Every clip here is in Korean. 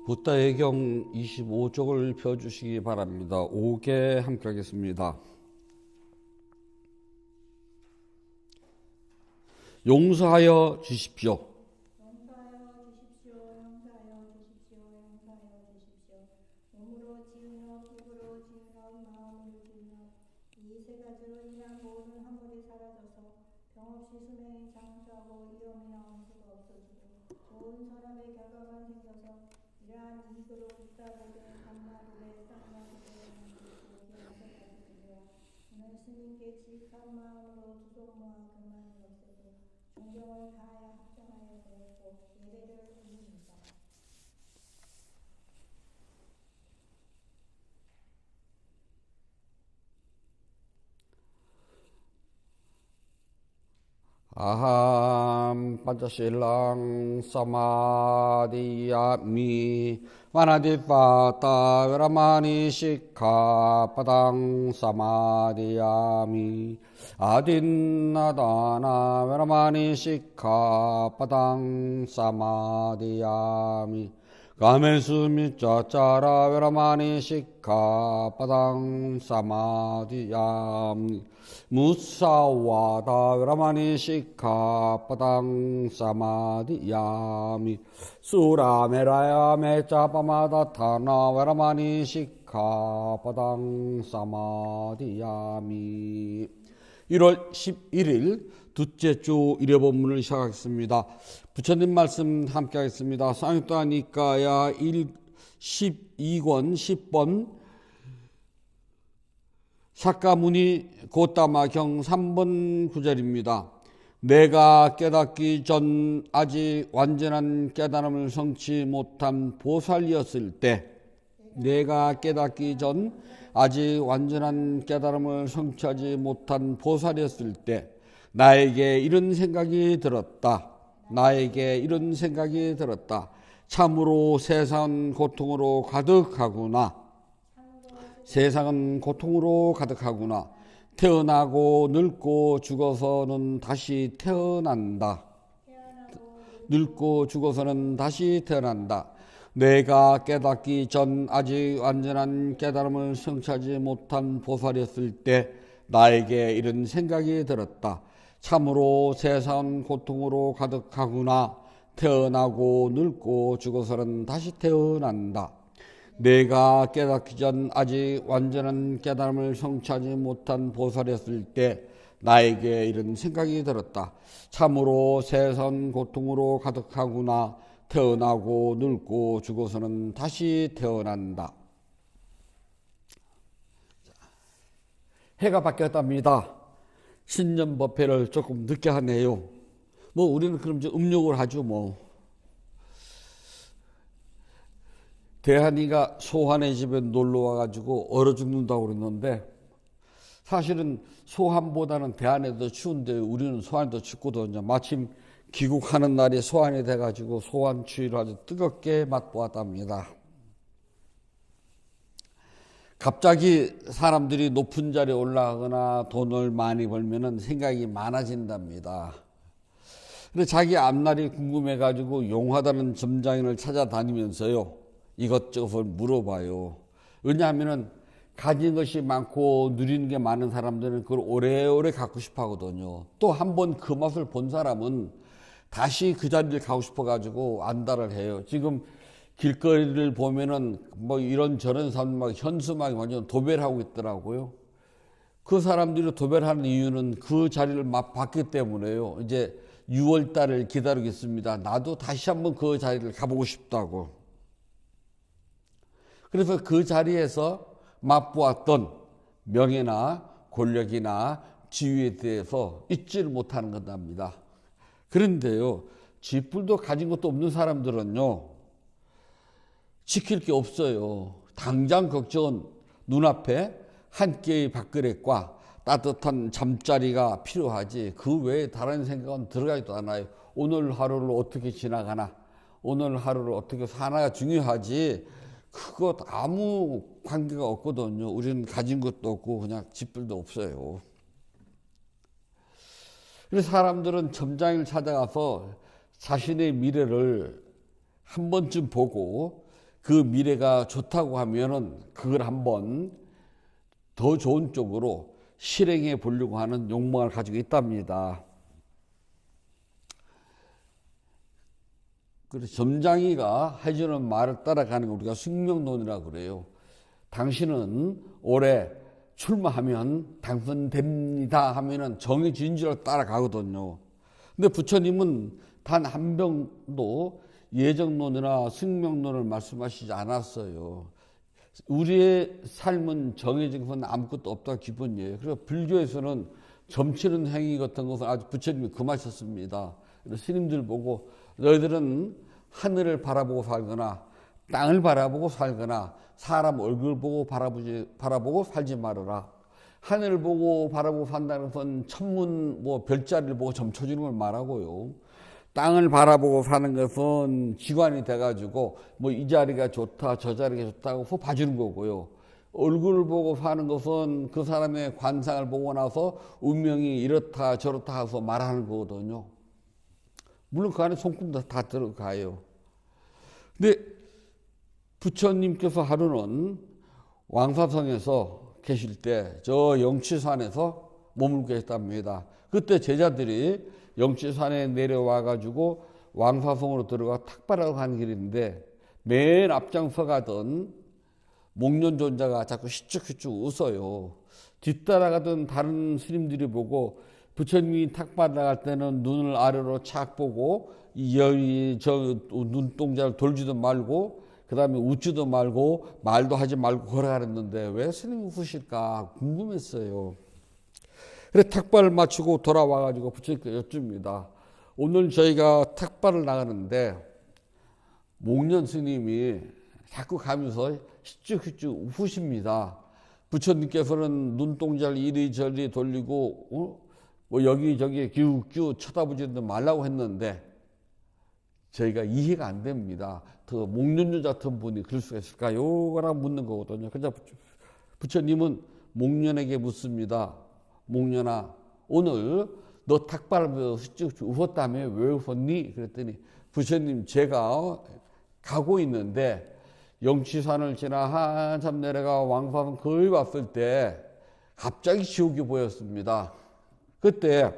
붓다해경 25쪽을 펴주시기 바랍니다. 5개 함께 하겠습니다. 용서하여 주십시오. 용서하여 주십시오. 용서하여 주십시오. 용서하여 주십시오. 몸으로 지으며 기부로 지으며 마음으로 지으며 이 세 가지로 인한 모든 허물이 사라져서 병없이 수명이 장수하고 위험이나 원수가 없어지고 좋은 사람의 결과만 생겨서 이러한 이익으로 붓다되게 감마되게 쌍마되게 만들고 기원서까지 드려 오늘 스님께 지익한 마음으로 두 손 모아 그만을 없애고 존경을 다하여 합장하여 드렸고 예배를 올립니다. 아함 판자실랑 사마디야미 와나디파타 웨라마니 시카 파당 사마디야미 아딘나다나 웨라마니 시카 파당 사마디야미 가메수미 짜짜라 웨라마니 시카 파당 사마디야미 무사와다 웨라마니 시카 파당 사마디야미 수라메라야 메짜파마다 타나 웨라마니 시카 파당 사마디야미. 1월 11일 둘째 주 일요본문을 시작하겠습니다. 부처님 말씀 함께 하겠습니다. 상유타 니까야 12권 10번 샤카무니 고타마경 3번 9절입니다. 내가 깨닫기 전 아직 완전한 깨달음을 성취 못한 보살이었을 때, 내가 깨닫기 전 아직 완전한 깨달음을 성취하지 못한 보살이었을 때 나에게 이런 생각이 들었다. 나에게 이런 생각이 들었다. 참으로 세상은 고통으로 가득하구나. 세상은 고통으로 가득하구나. 태어나고 늙고 죽어서는 다시 태어난다. 늙고 죽어서는 다시 태어난다. 내가 깨닫기 전 아직 완전한 깨달음을 성취하지 못한 보살이었을 때 나에게 이런 생각이 들었다. 참으로 세상은 고통으로 가득하구나. 태어나고 늙고 죽어서는 다시 태어난다. 내가 깨닫기 전 아직 완전한 깨달음을 성취하지 못한 보살이었을 때 나에게 이런 생각이 들었다. 참으로 세상 고통으로 가득하구나. 태어나고 늙고 죽어서는 다시 태어난다. 해가 바뀌었답니다. 신년법회를 조금 늦게 하네요. 우리는 그럼 이제 음력을 하죠 대한이가 소환의 집에 놀러 와가지고 얼어 죽는다고 그랬는데 사실은 소환보다는 대한이 더 추운데 우리는 소환이 더 춥거든요. 마침 귀국하는 날이 소환이 돼가지고 소환 추위를 아주 뜨겁게 맛보았답니다. 갑자기 사람들이 높은 자리에 올라가거나 돈을 많이 벌면은 생각이 많아진답니다. 근데 자기 앞날이 궁금해가지고 용하다는 점장인을 찾아다니면서요. 이것저것 물어봐요. 왜냐하면은 가진 것이 많고 누리는 게 많은 사람들은 그걸 오래오래 갖고 싶어 하거든요. 또 한 번 그 맛을 본 사람은 다시 그 자리를 가고 싶어 가지고 안달을 해요. 지금 길거리를 보면은 이런저런 사람 막 현수막이 완전 도배를 하고 있더라고요. 그 사람들이 도배를 하는 이유는 그 자리를 막 봤기 때문에요. 이제 6월 달을 기다리고 있습니다. 나도 다시 한번 그 자리를 가보고 싶다고. 그래서 그 자리에서 맛보았던 명예나 권력이나 지위에 대해서 잊지를 못하는 것답니다. 그런데요, 쥐뿔도 가진 것도 없는 사람들은요, 지킬 게 없어요. 당장 걱정은 눈앞에 한 끼의 밥그릇과 따뜻한 잠자리가 필요하지 그 외에 다른 생각은 들어가지도 않아요. 오늘 하루를 어떻게 지나가나, 오늘 하루를 어떻게 사나가 중요하지 그것 아무 관계가 없거든요. 우리는 가진 것도 없고 그냥 집들도 없어요. 그래서 사람들은 점장을 찾아가서 자신의 미래를 한 번쯤 보고 그 미래가 좋다고 하면은 그걸 한번 더 좋은 쪽으로 실행해 보려고 하는 욕망을 가지고 있답니다. 그래서 점장이가 해주는 말을 따라가는 걸 우리가 숙명론이라고 그래요. 당신은 올해 출마하면 당선됩니다 하면은 정해진 줄 따라가거든요. 근데 부처님은 단 한 병도 예정론이나 숙명론을 말씀하시지 않았어요. 우리의 삶은 정해진 건 아무것도 없다 기본이에요. 그래서 불교에서는 점치는 행위 같은 것은 아주 부처님이 금하셨습니다. 그래서 스님들 보고 너희들은 하늘을 바라보고 살거나 땅을 바라보고 살거나 사람 얼굴 보고 바라보고 살지 말아라. 하늘을 보고 바라보고 산다는 것은 천문 별자리를 보고 점쳐주는 걸 말하고요. 땅을 바라보고 사는 것은 기관이 돼가지고 이 자리가 좋다 저 자리가 좋다고 봐주는 거고요. 얼굴을 보고 사는 것은 그 사람의 관상을 보고 나서 운명이 이렇다 저렇다 해서 말하는 거거든요. 물론 그 안에 손금도 다 들어가요. 근데 부처님께서 하루는 왕사성에서 계실 때 저 영치산에서 머물고 계셨답니다. 그때 제자들이 영치산에 내려와 가지고 왕사성으로 들어가 탁발하고 가는 길인데 맨 앞장서 가던 목련존자가 자꾸 휘쭉휘쭉 웃어요. 뒤따라가던 다른 스님들이 보고 부처님이 탁발 나갈 때는 눈을 아래로 착 보고 저 눈동자를 돌지도 말고 그 다음에 웃지도 말고 말도 하지 말고 걸어가랬는데 왜 스님이 웃으실까 궁금했어요. 그래서 탁발을 마치고 돌아와가지고 부처님께 여쭙니다. 오늘 저희가 탁발을 나가는데 목련 스님이 자꾸 가면서 휘쭉휘쭉 웃으십니다. 부처님께서는 눈동자를 이리저리 돌리고 여기저기 기우기우 쳐다보지도 말라고 했는데 저희가 이해가 안 됩니다. 더 목련주 같은 분이 그럴 수가 있을까요? 라고 묻는 거거든요. 그래서 부처님은 목련에게 묻습니다. 목련아, 오늘 너 탁발을 웃었다며 왜 웃었니? 그랬더니 부처님 제가 가고 있는데 영치산을 지나 한참 내려가 왕사성 거의 왔을 때 갑자기 지옥이 보였습니다. 그때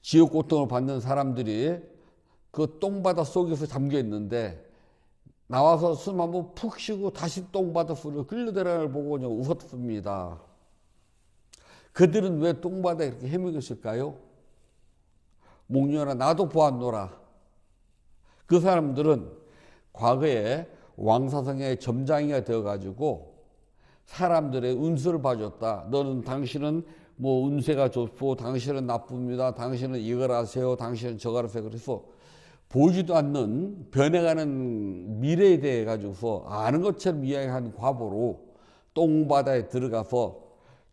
지옥 고통을 받는 사람들이 그 똥바다 속에서 잠겨 있는데 나와서 숨 한번 푹 쉬고 다시 똥바다 속으로 끌려들어가는 걸 보고 그냥 웃었습니다. 그들은 왜 똥바다에 이렇게 헤매겼을까요? 목련아 나도 보았노라. 그 사람들은 과거에 왕사성의 점장이가 되어가지고 사람들의 운수를 봐줬다. 당신은 운세가 좋고 당신은 나쁩니다. 당신은 이걸 하세요. 당신은 저걸 하세요. 그래서 보이지도 않는 변해가는 미래에 대해 가지고서 아는 것처럼 이야기하는 과보로 똥바다에 들어가서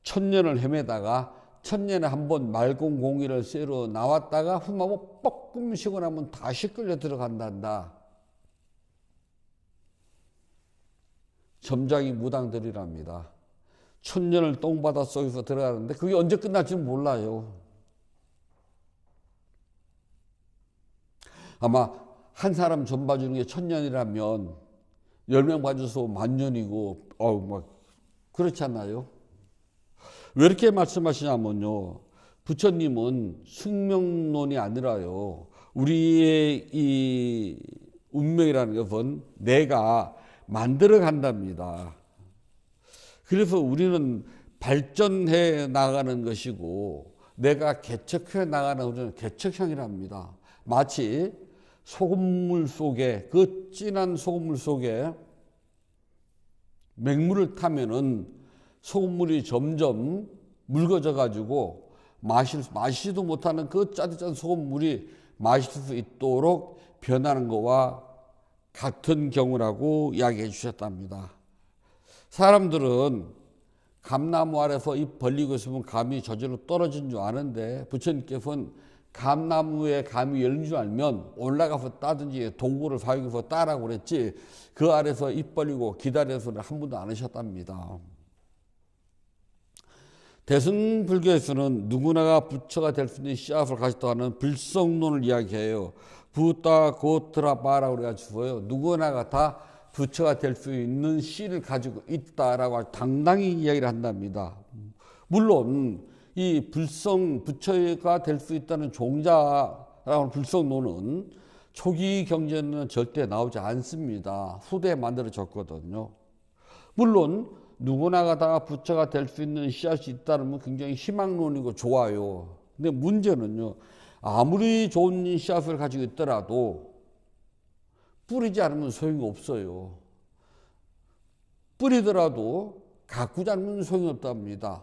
1000년을 헤매다가 1000년에 한 번 맑은 공기를 쐬러 나왔다가 흠하면 뻑끔 쉬고 나면 다시 끌려 들어간단다. 점장이 무당들이랍니다. 1000년을 똥바다 속에서 들어가는데 그게 언제 끝날지 몰라요. 아마 한 사람 점 봐주는 게 1000년이라면 10명 봐줘서 10,000년이고 그렇지 않나요? 왜 이렇게 말씀하시냐면요. 부처님은 숙명론이 아니라요. 우리의 이 운명이라는 것은 내가 만들어 간답니다. 그래서 우리는 발전해 나가는 것이고 내가 개척해 나가는 우리는 개척형이랍니다. 마치 소금물 속에 그 진한 소금물 속에 맹물을 타면은 소금물이 점점 묽어져 가지고 마시지도 못하는 그 짜릿한 소금물이 마실 수 있도록 변하는 것과 같은 경우라고 이야기해 주셨답니다. 사람들은 감나무 아래서 입 벌리고 있으면 감이 저절로 떨어진 줄 아는데 부처님께서는 감나무에 감이 열린 줄 알면 올라가서 따든지 동굴을 사용해서 따라고 그랬지 그 아래서 입 벌리고 기다려서는 한 번도 안 하셨답니다. 대승불교에서는 누구나가 부처가 될 수 있는 씨앗을 가졌다고 하는 불성론을 이야기해요. 부타 고트라 바라고 그래가지고요. 누구나가 다 부처가 될 수 있는 씨를 가지고 있다라고 당당히 이야기를 한답니다. 물론 이 불성 부처가 될 수 있다는 종자라고 하는 불성론은 초기 경전은 절대 나오지 않습니다. 후대에 만들어졌거든요. 물론 누구나가 다 부처가 될 수 있는 씨앗이 있다는 건 굉장히 희망론이고 좋아요. 근데 문제는요, 아무리 좋은 씨앗을 가지고 있더라도 뿌리지 않으면 소용이 없어요. 뿌리더라도 가꾸지 않으면 소용이 없답니다.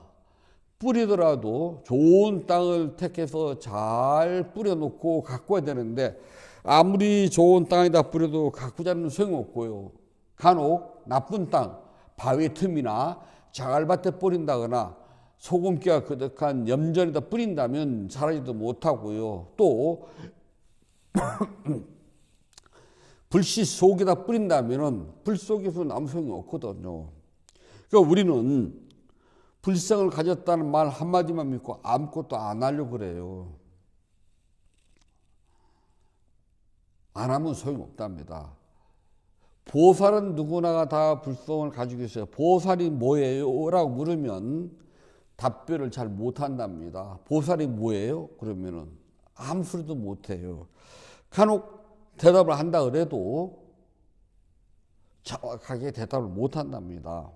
뿌리더라도 좋은 땅을 택해서 잘 뿌려놓고 가꿔야 되는데 아무리 좋은 땅에다 뿌려도 가꾸지 않으면 소용이 없고요. 간혹 나쁜 땅, 바위 틈이나 자갈밭에 뿌린다거나 소금기가 그득한 염전에다 뿌린다면 자라지도 못하고요. 또 불씨 속에다 뿌린다면 불 속에서는 아무 소용이 없거든요. 그러니까 우리는 불성을 가졌다는 말 한마디만 믿고 아무것도 안 하려고 그래요. 안 하면 소용이 없답니다. 보살은 누구나가 다 불성을 가지고 있어요. 보살이 뭐예요? 라고 물으면 답변을 잘 못한답니다. 보살이 뭐예요? 그러면은 아무 소리도 못해요. 간혹 대답을 한다 그래도 정확하게 대답을 못한답니다.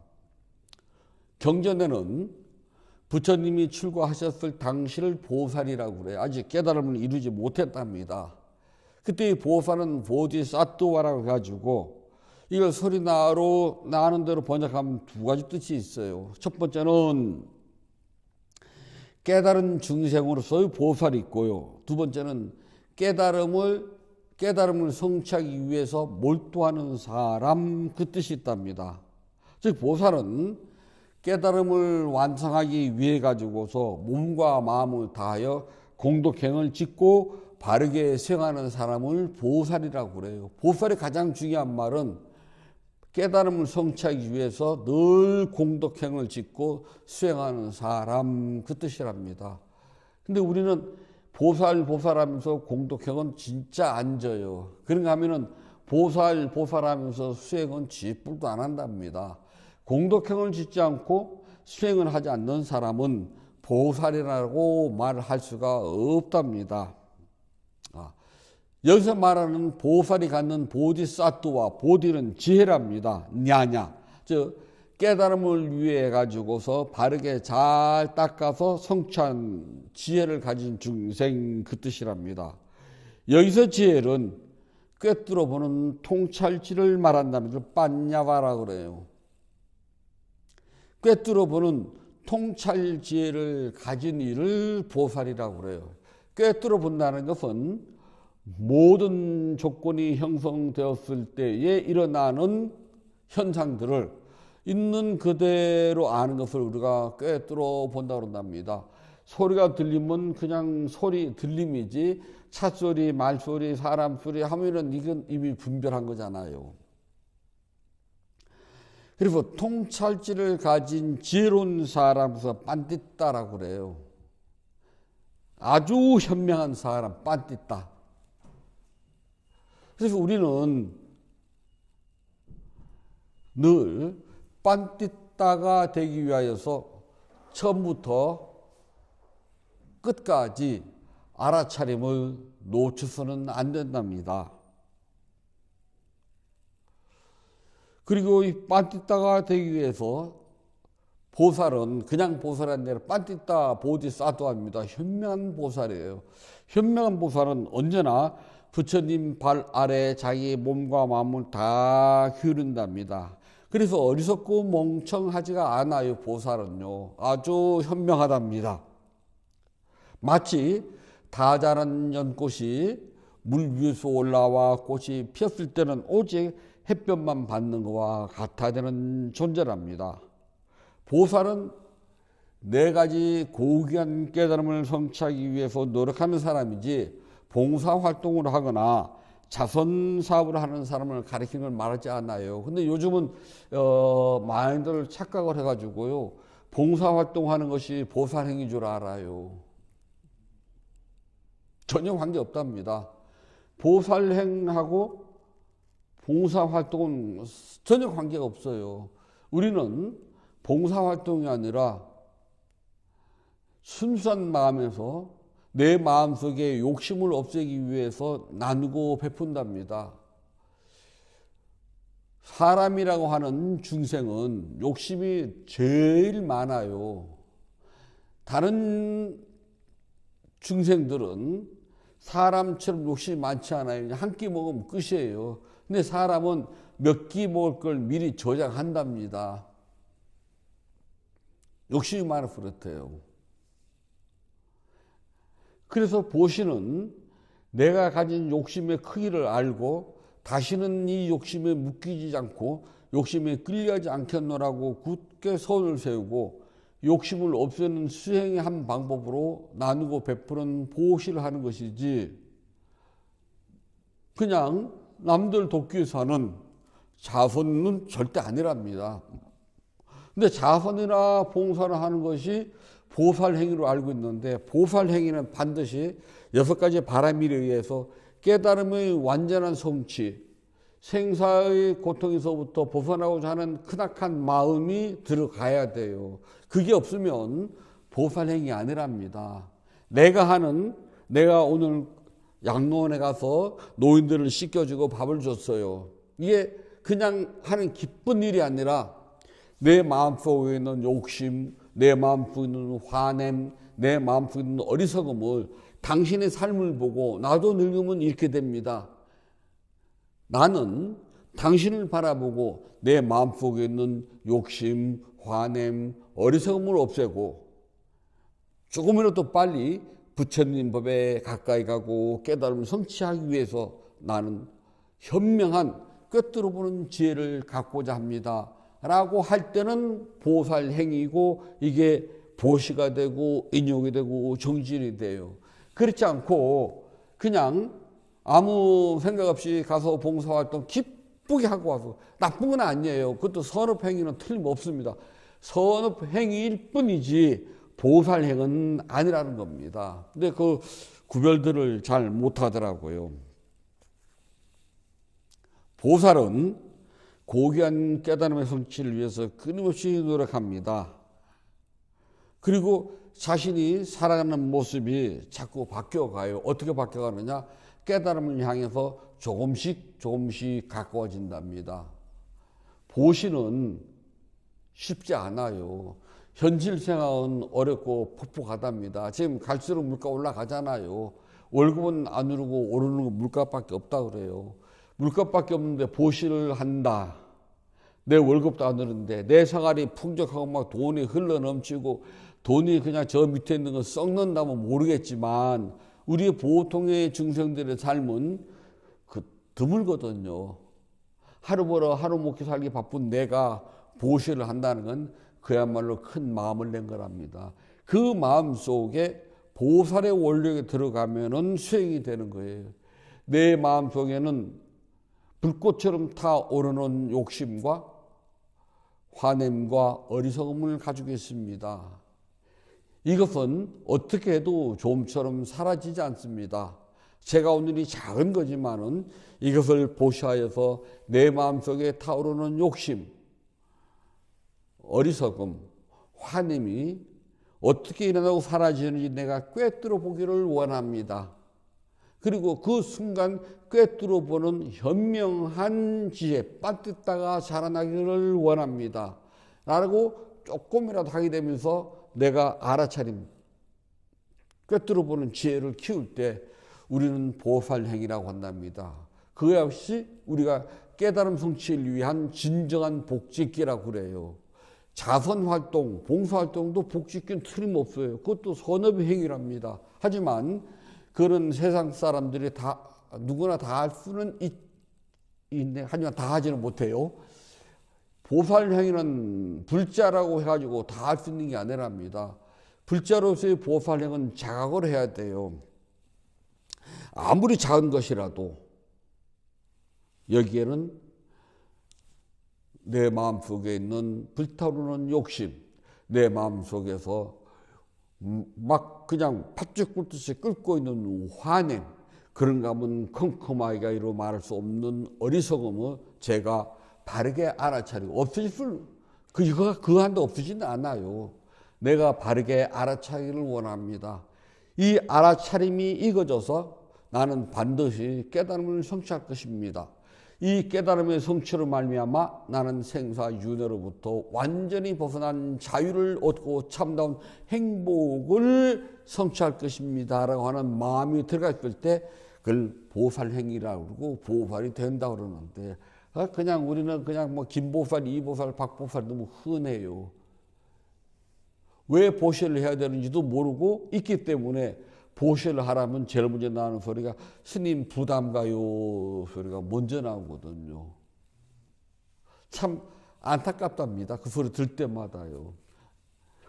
경전에는 부처님이 출가하셨을 당시를 보살이라고 그래요. 아직 깨달음을 이루지 못했답니다. 그때 이 보살은 보디사투와라고 해가지고 이걸 소리 나는 대로 번역하면 두 가지 뜻이 있어요. 첫 번째는 깨달은 중생으로서의 보살이 있고요. 두 번째는 깨달음을 성취하기 위해서 몰두하는 사람, 그 뜻이 있답니다. 즉 보살은 깨달음을 완성하기 위해 가지고서 몸과 마음을 다하여 공덕행을 짓고 바르게 수행하는 사람을 보살이라고 그래요. 보살의 가장 중요한 말은 깨달음을 성취하기 위해서 늘 공덕행을 짓고 수행하는 사람, 그 뜻이랍니다. 근데 우리는 보살하면서 공덕행은 진짜 안 져요. 그런가 하면은 보살하면서 수행은 쥐뿔도 안 한답니다. 공덕행을 짓지 않고 수행을 하지 않는 사람은 보살이라고 말을 할 수가 없답니다. 여기서 말하는 보살이 갖는 보디사투와 보디는 지혜랍니다. 냐냐. 즉 깨달음을 위해 가지고서 바르게 잘 닦아서 성취한 지혜를 가진 중생, 그 뜻이랍니다. 여기서 지혜는 꿰뚫어 보는 통찰지를 말한답니다. 빤냐바라 그래요. 꿰뚫어 보는 통찰 지혜를 가진 이를 보살이라고 그래요. 꿰뚫어 본다는 것은 모든 조건이 형성되었을 때에 일어나는 현상들을 있는 그대로 아는 것을 우리가 꿰뚫어 본다고 한답니다. 소리가 들리면 그냥 소리 들림이지 찻소리, 말소리, 사람 소리 하면은 이건 이미 분별한 거잖아요. 그리고 통찰지를 가진 지혜로운 사람에서 빤띠따라고 그래요. 아주 현명한 사람, 빤띠따. 그래서 우리는 늘 빤띠따가 되기 위하여서 처음부터 끝까지 알아차림을 놓쳐서는 안 된답니다. 그리고 이 빤띠따가 되기 위해서 보살은 그냥 보살이 아니라 빤띠따 보디사투합니다. 현명한 보살이에요. 현명한 보살은 언제나 부처님 발 아래 자기 몸과 마음을 다 기울인답니다. 그래서 어리석고 멍청하지가 않아요. 보살은요. 아주 현명하답니다. 마치 다 자란 연꽃이 물 위에서 올라와 꽃이 피었을 때는 오직 햇볕만 받는 것과 같아 되는 존재랍니다. 보살은 네 가지 고귀한 깨달음을 성취하기 위해서 노력하는 사람이지 봉사활동을 하거나 자선사업을 하는 사람을 가리키는 걸 말하지 않아요. 근데 요즘은 많이들 착각을 해가지고요. 봉사활동하는 것이 보살행위인 줄 알아요. 전혀 관계없답니다. 보살행하고 봉사활동은 전혀 관계가 없어요. 우리는 봉사활동이 아니라 순수한 마음에서 내 마음속에 욕심을 없애기 위해서 나누고 베푼답니다. 사람이라고 하는 중생은 욕심이 제일 많아요. 다른 중생들은 사람처럼 욕심이 많지 않아요. 한 끼 먹으면 끝이에요. 근데 사람은 몇 끼 먹을 걸 미리 저장한답니다. 욕심이 많아서 그렇대요. 그래서 보시는 내가 가진 욕심의 크기를 알고 다시는 이 욕심에 묶이지 않고 욕심에 끌려하지 않겠노라고 굳게 선을 세우고 욕심을 없애는 수행의 한 방법으로 나누고 베푸는 보시를 하는 것이지, 그냥 남들 돕기 위해서 하는 자선은 절대 아니랍니다. 근데 자선이나 봉사를 하는 것이 보살행위로 알고 있는데, 보살행위는 반드시 6가지 바람에 의해서 깨달음의 완전한 성취, 생사의 고통에서부터 벗어나고자 하는 크나큰 마음이 들어가야 돼요. 그게 없으면 보살행위 아니랍니다. 내가 오늘 양로원에 가서 노인들을 씻겨주고 밥을 줬어요. 이게 그냥 하는 기쁜 일이 아니라 내 마음속에 있는 욕심, 내 마음속에 있는 화냄, 내 마음속에 있는 어리석음을 당신의 삶을 보고 나도 늙으면 이렇게 됩니다. 나는 당신을 바라보고 내 마음속에 있는 욕심, 화냄, 어리석음을 없애고 조금이라도 빨리 부처님 법에 가까이 가고 깨달음을 성취하기 위해서 나는 현명한 꿰뚫어보는 지혜를 갖고자 합니다 라고 할 때는 보살행위고 이게 보시가 되고 인욕이 되고 정진이 돼요. 그렇지 않고 그냥 아무 생각 없이 가서 봉사활동 기쁘게 하고 와서 나쁜 건 아니에요. 그것도 선업행위는 틀림없습니다. 선업행위일 뿐이지 보살행은 아니라는 겁니다. 근데 그 구별들을 잘 못하더라고요. 보살은 고귀한 깨달음의 성취를 위해서 끊임없이 노력합니다. 그리고 자신이 살아가는 모습이 자꾸 바뀌어가요. 어떻게 바뀌어가느냐? 깨달음을 향해서 조금씩 가까워진답니다. 보시는 쉽지 않아요. 현실 생활은 어렵고 퍽퍽하답니다. 지금 갈수록 물가 올라가잖아요. 월급은 안 오르고 오르는 건 물가밖에 없다 그래요. 물값밖에 없는데 보시를 한다. 내 월급도 안 오르는데 내 생활이 풍족하고 막 돈이 흘러넘치고 돈이 그냥 저 밑에 있는 거 썩는다면 모르겠지만 우리 보통의 중생들의 삶은 드물거든요. 하루 벌어 하루 먹기 살기 바쁜 내가 보시를 한다는 건 그야말로 큰 마음을 낸 거랍니다. 그 마음 속에 보살의 원력에 들어가면은 수행이 되는 거예요. 내 마음 속에는 불꽃처럼 타오르는 욕심과 화냄과 어리석음을 가지고 있습니다. 이것은 어떻게 해도 좀처럼 사라지지 않습니다. 제가 오늘이 작은 거지만은 이것을 보시하여서 내 마음속에 타오르는 욕심, 어리석음, 화냄이 어떻게 일어나고 사라지는지 내가 꿰뚫어 보기를 원합니다. 그리고 그 순간 꿰뚫어 보는 현명한 지혜, 빠뜨다가 자라나기를 원합니다. 라고 조금이라도 하게 되면서 내가 알아차림, 꿰뚫어 보는 지혜를 키울 때 우리는 보살행위라고 한답니다. 그것 역시 우리가 깨달음 성취를 위한 진정한 복짓기라고 그래요. 자선활동, 봉사활동도 복짓기는 틀림없어요. 그것도 선업의 행위랍니다. 하지만 그런 세상 사람들이 다 누구나 다 할 수는 있네. 하지만 다 하지는 못해요. 보살행위는 불자라고 해가지고 다 할 수 있는 게 아니랍니다. 불자로서의 보살행은 자각을 해야 돼요. 아무리 작은 것이라도 여기에는 내 마음속에 있는 불타오르는 욕심, 내 마음속에서 막 그냥 팥죽 끓듯이 끓고 있는 화냄, 그런가 하면 컴컴하기가 이로 말할 수 없는 어리석음을 제가 바르게 알아차리고 없어질 그 한도 없어지진 않아요. 내가 바르게 알아차리기를 원합니다. 이 알아차림이 익어져서 나는 반드시 깨달음을 성취할 것입니다. 이 깨달음의 성취로 말미암아 나는 생사 윤회로부터 완전히 벗어난 자유를 얻고 참다운 행복을 성취할 것입니다 라고 하는 마음이 들어갔을 때 그걸 보살행위라고 그러고 보살이 된다고 그러는데, 그냥 우리는 그냥 뭐 김보살, 이보살, 박보살 너무 흔해요. 왜 보살을 해야 되는지도 모르고 있기 때문에 보살을 하라면 제일 먼저 나오는 소리가 스님 부담 가요 소리가 먼저 나오거든요. 참 안타깝답니다. 그 소리 들 때마다요.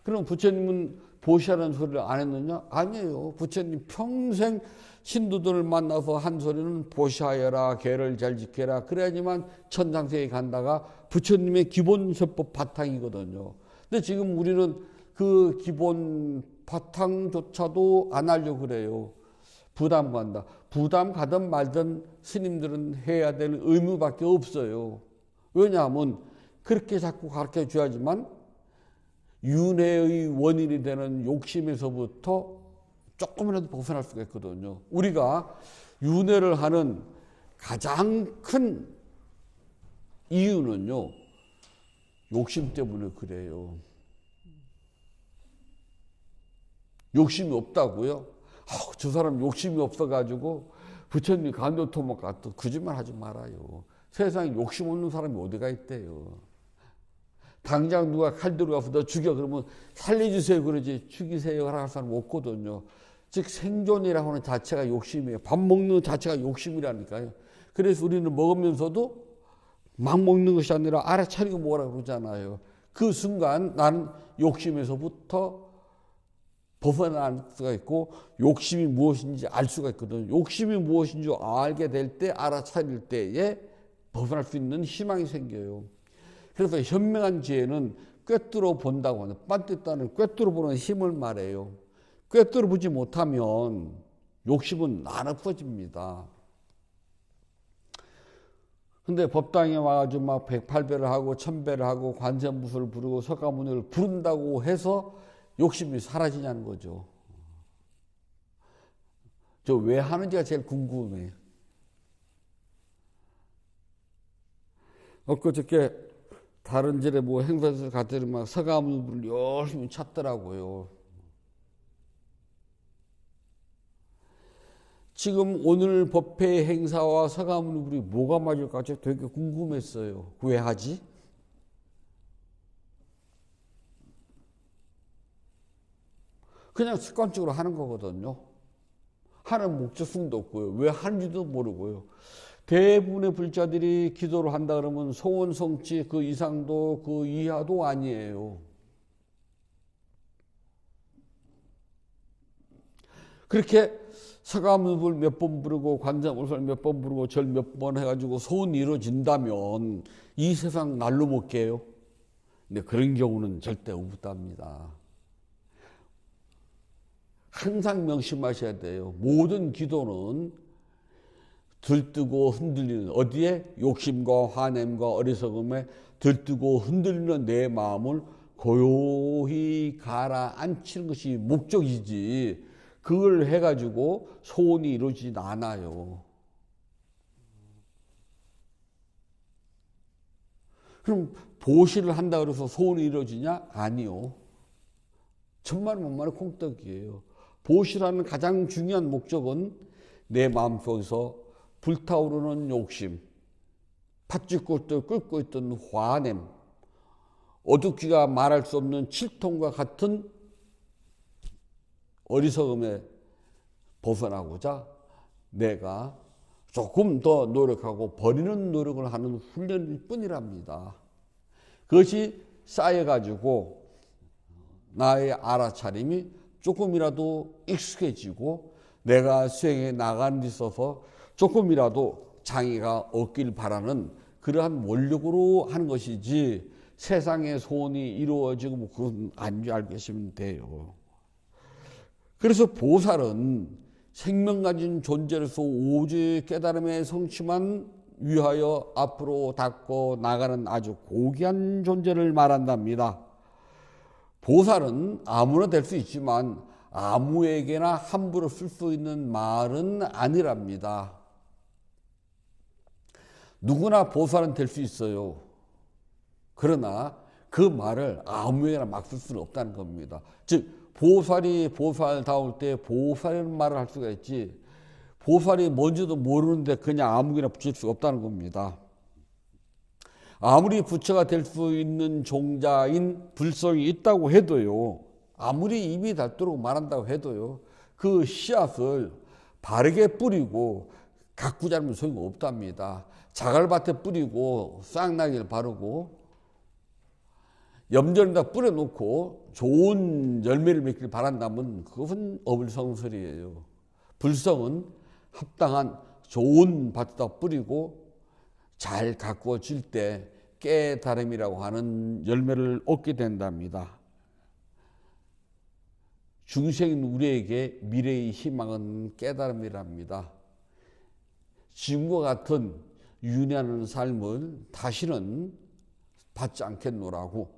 그럼 부처님은 보살하는 소리를 안 했느냐? 아니에요. 부처님 평생 신도들을 만나서 한 소리는 보살해라, 계를 잘 지켜라. 그래야지만 천상세에 간다가 부처님의 기본 세법 바탕이거든요. 근데 지금 우리는 그 기본 바탕조차도 안 하려고 그래요. 부담 간다. 부담 가든 말든 스님들은 해야 될 의무밖에 없어요. 왜냐하면 그렇게 자꾸 가르쳐 줘야지만 윤회의 원인이 되는 욕심에서부터 조금이라도 벗어날 수가 있거든요. 우리가 윤회를 하는 가장 큰 이유는요, 욕심 때문에 그래요. 욕심이 없다고요? 저 사람 욕심이 없어가지고 부처님 간도토목 갔다. 거짓말 하지 말아요. 세상에 욕심 없는 사람이 어디가 있대요. 당장 누가 칼 들어가서 너 죽여 그러면 살려주세요 그러지 죽이세요 하라는 사람 없거든요. 즉 생존이라고 하는 자체가 욕심이에요. 밥 먹는 자체가 욕심이라니까요. 그래서 우리는 먹으면서도 막 먹는 것이 아니라 알아차리고 먹으라고 그러잖아요. 그 순간 나는 욕심에서부터 벗어날 수가 있고 욕심이 무엇인지 알 수가 있거든요. 욕심이 무엇인지 알게 될 때, 알아차릴 때에 벗어날 수 있는 희망이 생겨요. 그래서 현명한 지혜는 꿰뚫어 본다고 하는, 빤듯다는 꿰뚫어 보는 힘을 말해요. 꿰뚫어 보지 못하면 욕심은 안 없어집니다. 근데 법당에 와가지고 막 108배를 하고 1000배를 하고 관세음보살을 부르고 석가모니를 부른다고 해서 욕심이 사라지냐는 거죠. 저 왜 하는지가 제일 궁금해요. 엊그저께 다른 절에 뭐 행사에서 갔더니 막 석가모니를 열심히 찾더라고요. 지금 오늘 법회 행사와 석가모니불이 뭐가 맞을까 되게 궁금했어요. 왜 하지? 그냥 습관적으로 하는 거거든요. 하는 목적성도 없고요. 왜 하는지도 모르고요. 대부분의 불자들이 기도를 한다 그러면 소원 성취 그 이상도 그 이하도 아니에요. 그렇게 석가모니불 몇 번 부르고 관세음보살 몇 번 부르고 절 몇 번 해가지고 소원이 이루어진다면 이 세상 날로 못 깨요. 근데 그런 경우는 절대 없답니다. 항상 명심하셔야 돼요. 모든 기도는 들뜨고 흔들리는, 어디에? 욕심과 화냄과 어리석음에 들뜨고 흔들리는 내 마음을 고요히 가라앉히는 것이 목적이지, 그걸 해가지고 소원이 이루어지진 않아요. 그럼 보시를 한다 그래서 소원이 이루어지냐? 아니요. 천만에 만만의 콩떡이에요. 보시라는 가장 중요한 목적은 내 마음속에서 불타오르는 욕심, 팥죽꽃을 끓고 있던 화냄, 어둡기가 말할 수 없는 칠통과 같은 어리석음에 벗어나고자 내가 조금 더 노력하고 버리는 노력을 하는 훈련일 뿐이랍니다. 그것이 쌓여가지고 나의 알아차림이 조금이라도 익숙해지고 내가 수행에 나가는 데 있어서 조금이라도 장애가 없길 바라는 그러한 원력으로 하는 것이지 세상의 소원이 이루어지고 뭐 그건 아닌 줄 알고 계시면 돼요. 그래서 보살은 생명 가진 존재로서 오직 깨달음의 성취만 위하여 앞으로 닦고 나가는 아주 고귀한 존재를 말한답니다. 보살은 아무나 될 수 있지만 아무에게나 함부로 쓸 수 있는 말은 아니랍니다. 누구나 보살은 될 수 있어요. 그러나 그 말을 아무에게나 막 쓸 수는 없다는 겁니다. 즉 보살이 보살다울 때 보살이라는 말을 할 수가 있지, 보살이 뭔지도 모르는데 그냥 아무거나 붙일 수 없다는 겁니다. 아무리 부처가 될 수 있는 종자인 불성이 있다고 해도요, 아무리 입이 닳도록 말한다고 해도요, 그 씨앗을 바르게 뿌리고 가꾸지 않으면 소용이 없답니다. 자갈밭에 뿌리고 쌍나기를 바르고 염전에다 뿌려놓고 좋은 열매를 맺길 바란다면 그것은 어불성설이에요. 불성은 합당한 좋은 밭에다 뿌리고 잘 가꾸어질 때 깨달음이라고 하는 열매를 얻게 된답니다. 중생인 우리에게 미래의 희망은 깨달음이랍니다. 지금과 같은 윤회하는 삶을 다시는 받지 않겠노라고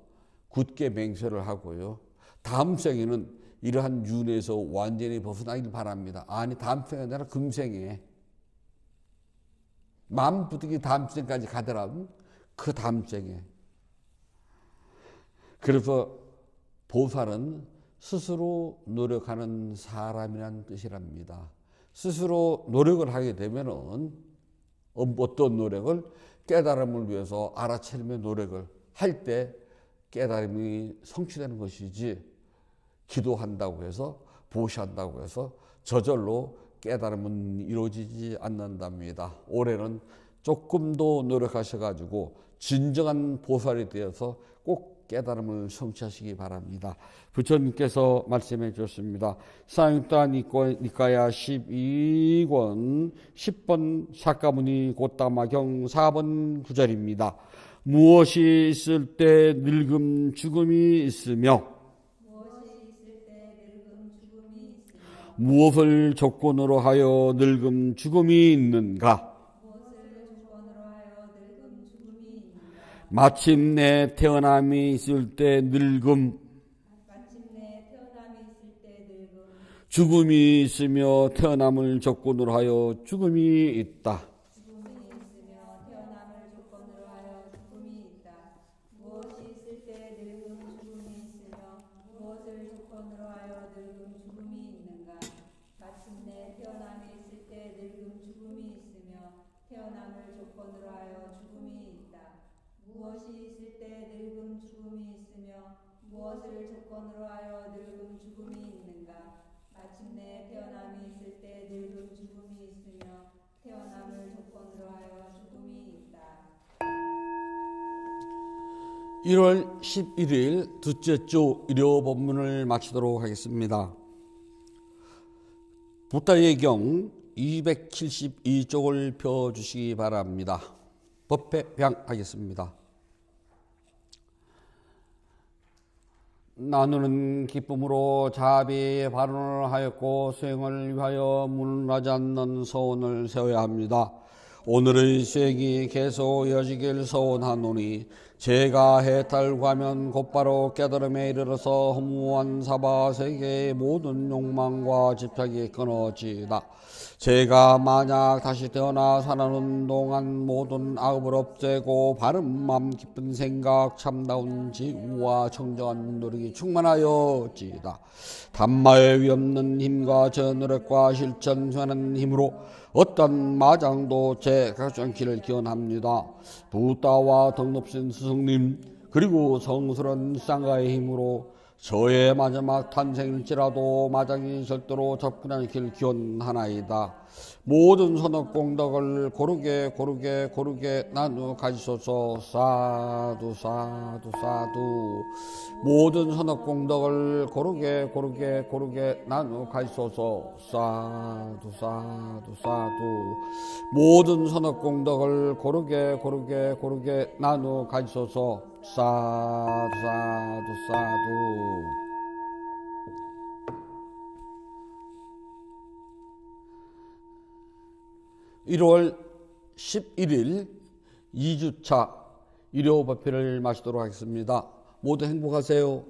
굳게 맹세를 하고요. 다음 생에는 이러한 윤회에서 완전히 벗어나길 바랍니다. 아니, 다음 생이 아니라 금생에. 마음 부득이 다음 생까지 가더라도 그 다음 생에. 그래서 보살은 스스로 노력하는 사람이라는 뜻이랍니다. 스스로 노력을 하게 되면은 어떤 노력을? 깨달음을 위해서 알아차림의 노력을 할 때 깨달음이 성취되는 것이지, 기도한다고 해서, 보시한다고 해서 저절로 깨달음은 이루어지지 않는답니다. 올해는 조금 더 노력하셔가지고 진정한 보살이 되어서 꼭 깨달음을 성취하시기 바랍니다. 부처님께서 말씀해 주셨습니다. 사유타 니까야 12권 10번 사가모니 고따마경 4번 9절입니다. 무엇이 있을 때 늙음 죽음이 있으며 무엇을 조건으로 하여 늙음 죽음이 있는가? 마침내 태어남이 있을 때 늙음, 죽음이 있으며 태어남을 조건으로 하여 죽음이 있다. 마침내 태어남이 있을 때 늙음 죽음이 있으며 태어남을 조건으로 하여 죽음이 있다. 1월 11일 둘째 주 일요 법문을 마치도록 하겠습니다. 부타예경 272쪽을 펴주시기 바랍니다. 법회병하겠습니다. 나누는 기쁨으로 자비의 발언을 하였고 수행을 위하여 무능하지 않는 서원을 세워야 합니다. 오늘의 수행이 계속 이어지길 서원하노니 제가 해탈하면 곧바로 깨달음에 이르러서 허무한 사바 세계의 모든 욕망과 집착이 끊어지다. 제가 만약 다시 태어나 살아오는 동안 모든 악업을 없애고 바른 마음 깊은 생각 참다운 지우와 청정한 노력이 충만하여지다. 단마의 위없는 힘과 저 노력과 실천하는 힘으로 어떤 마장도 제 각종 길을 기원합니다. 부다와 덕높으신 스승님 그리고 성스러운 쌍가의 힘으로 저의 마지막 탄생일지라도 마장이 절대로 접근하는 길 기원하나이다. 모든 선업공덕을 고르게 나누어 가지소서. 사두 사두 사두. 모든 선업공덕을 고르게 나누어 가지소서. 사두 사두 사두. 모든 선업공덕을 고르게 나누어 가지소서. 사두 사두 사두. 1월 11일 2주차 일요 법회를 마치도록 하겠습니다. 모두 행복하세요.